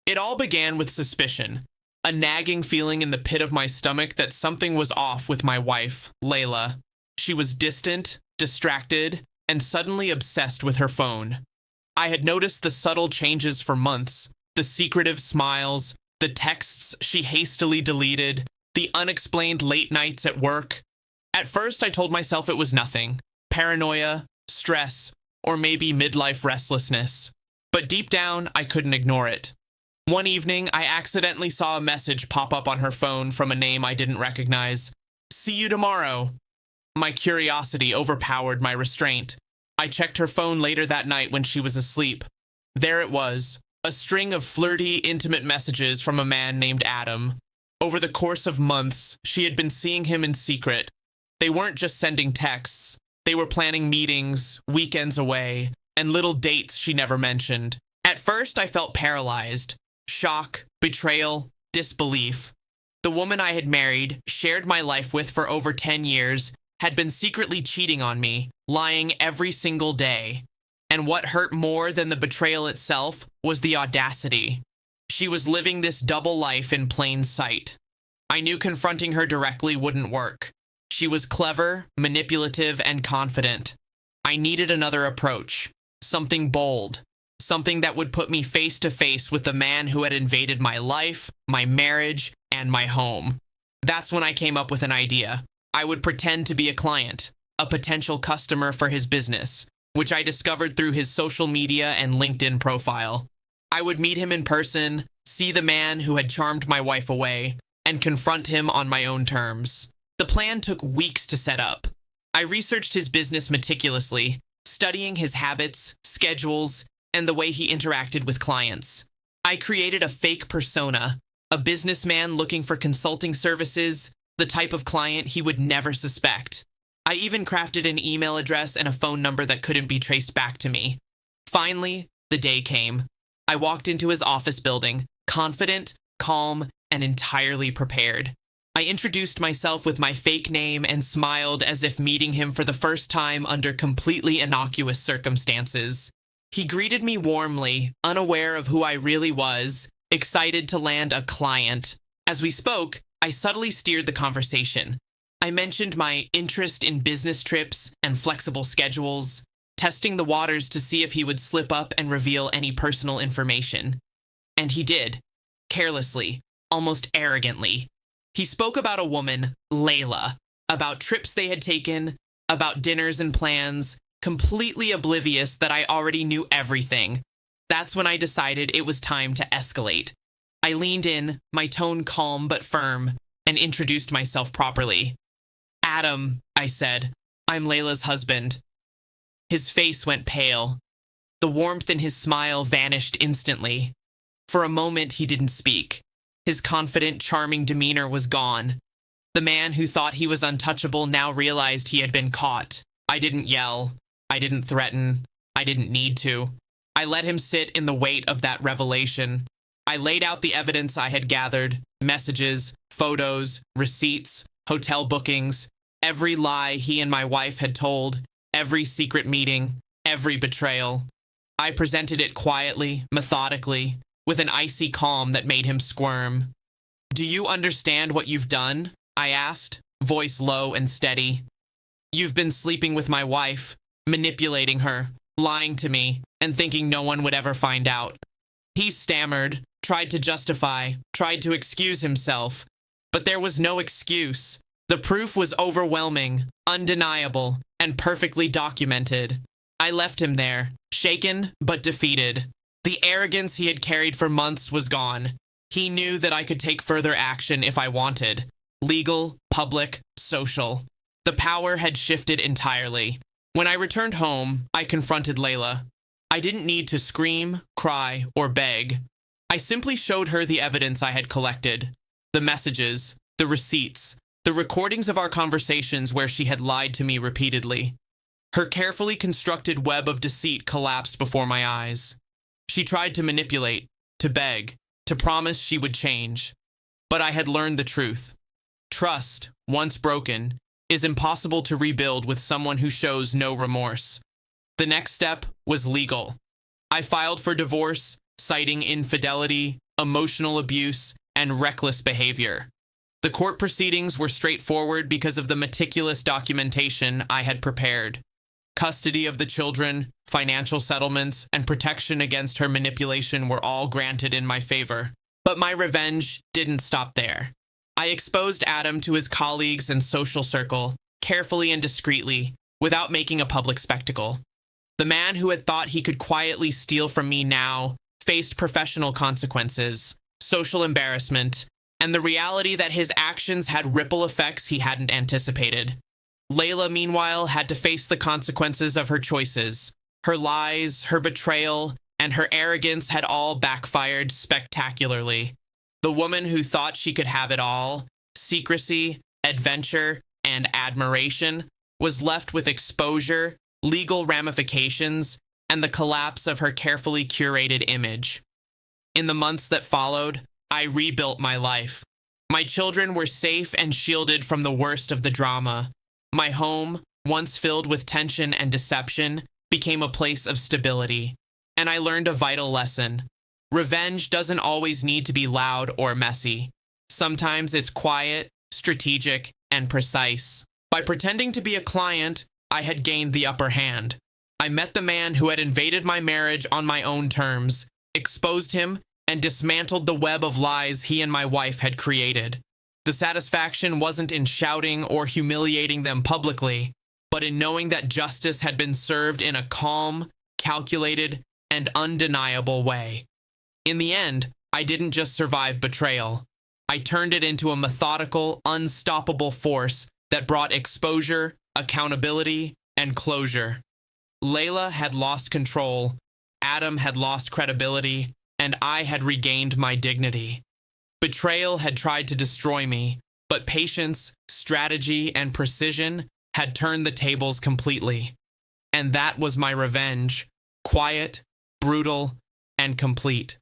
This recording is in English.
It all began with suspicion, a nagging feeling in the pit of my stomach that something was off with my wife, Layla. She was distant, distracted, and suddenly obsessed with her phone. I had noticed the subtle changes for months, the secretive smiles, the texts she hastily deleted, the unexplained late nights at work. At first, I told myself it was nothing, paranoia, stress, or maybe midlife restlessness. But deep down, I couldn't ignore it. One evening, I accidentally saw a message pop up on her phone from a name I didn't recognize. "See you tomorrow." My curiosity overpowered my restraint. I checked her phone later that night when she was asleep. There it was, a string of flirty, intimate messages from a man named Adam. Over the course of months, she had been seeing him in secret. They weren't just sending texts. They were planning meetings, weekends away, and little dates she never mentioned. At first, I felt paralyzed. Shock, betrayal, disbelief. The woman I had married, shared my life with for over 10 years, had been secretly cheating on me, lying every single day. And what hurt more than the betrayal itself was the audacity. She was living this double life in plain sight. I knew confronting her directly wouldn't work. She was clever, manipulative, and confident. I needed another approach, something bold, something that would put me face to face with the man who had invaded my life, my marriage, and my home. That's when I came up with an idea. I would pretend to be a client, a potential customer for his business, which I discovered through his social media and LinkedIn profile. I would meet him in person, see the man who had charmed my wife away, and confront him on my own terms. The plan took weeks to set up. I researched his business meticulously, studying his habits, schedules, and the way he interacted with clients. I created a fake persona, a businessman looking for consulting services, the type of client he would never suspect. I even crafted an email address and a phone number that couldn't be traced back to me. Finally, the day came. I walked into his office building, confident, calm, and entirely prepared. I introduced myself with my fake name and smiled as if meeting him for the first time under completely innocuous circumstances. He greeted me warmly, unaware of who I really was, excited to land a client. As we spoke, I subtly steered the conversation. I mentioned my interest in business trips and flexible schedules, testing the waters to see if he would slip up and reveal any personal information. And he did, carelessly, almost arrogantly. He spoke about a woman, Layla, about trips they had taken, about dinners and plans, completely oblivious that I already knew everything. That's when I decided it was time to escalate. I leaned in, my tone calm but firm, and introduced myself properly. "Adam," I said, "I'm Layla's husband." His face went pale. The warmth in his smile vanished instantly. For a moment, he didn't speak. His confident, charming demeanor was gone. The man who thought he was untouchable now realized he had been caught. I didn't yell. I didn't threaten. I didn't need to. I let him sit in the weight of that revelation. I laid out the evidence I had gathered, messages, photos, receipts, hotel bookings, every lie he and my wife had told, every secret meeting, every betrayal. I presented it quietly, methodically, with an icy calm that made him squirm. "Do you understand what you've done?" I asked, voice low and steady. "You've been sleeping with my wife, manipulating her, lying to me, and thinking no one would ever find out." He stammered, tried to justify, tried to excuse himself. But there was no excuse. The proof was overwhelming, undeniable, and perfectly documented. I left him there, shaken but defeated. The arrogance he had carried for months was gone. He knew that I could take further action if I wanted. Legal, public, social. The power had shifted entirely. When I returned home, I confronted Layla. I didn't need to scream, cry, or beg. I simply showed her the evidence I had collected. The messages, the receipts, the recordings of our conversations where she had lied to me repeatedly. Her carefully constructed web of deceit collapsed before my eyes. She tried to manipulate, to beg, to promise she would change. But I had learned the truth. Trust, once broken, is impossible to rebuild with someone who shows no remorse. The next step was legal. I filed for divorce, citing infidelity, emotional abuse, and reckless behavior. The court proceedings were straightforward because of the meticulous documentation I had prepared. Custody of the children, financial settlements, and protection against her manipulation were all granted in my favor. But my revenge didn't stop there. I exposed Adam to his colleagues and social circle, carefully and discreetly, without making a public spectacle. The man who had thought he could quietly steal from me now faced professional consequences, social embarrassment, and the reality that his actions had ripple effects he hadn't anticipated. Layla, meanwhile, had to face the consequences of her choices. Her lies, her betrayal, and her arrogance had all backfired spectacularly. The woman who thought she could have it all, secrecy, adventure, and admiration, was left with exposure, legal ramifications, and the collapse of her carefully curated image. In the months that followed, I rebuilt my life. My children were safe and shielded from the worst of the drama. My home, once filled with tension and deception, became a place of stability. And I learned a vital lesson. Revenge doesn't always need to be loud or messy. Sometimes it's quiet, strategic, and precise. By pretending to be a client, I had gained the upper hand. I met the man who had invaded my marriage on my own terms, exposed him, and dismantled the web of lies he and my wife had created. The satisfaction wasn't in shouting or humiliating them publicly, but in knowing that justice had been served in a calm, calculated, and undeniable way. In the end, I didn't just survive betrayal. I turned it into a methodical, unstoppable force that brought exposure, accountability, and closure. Layla had lost control, Adam had lost credibility, and I had regained my dignity. Betrayal had tried to destroy me, but patience, strategy, and precision had turned the tables completely. And that was my revenge, quiet, brutal, and complete.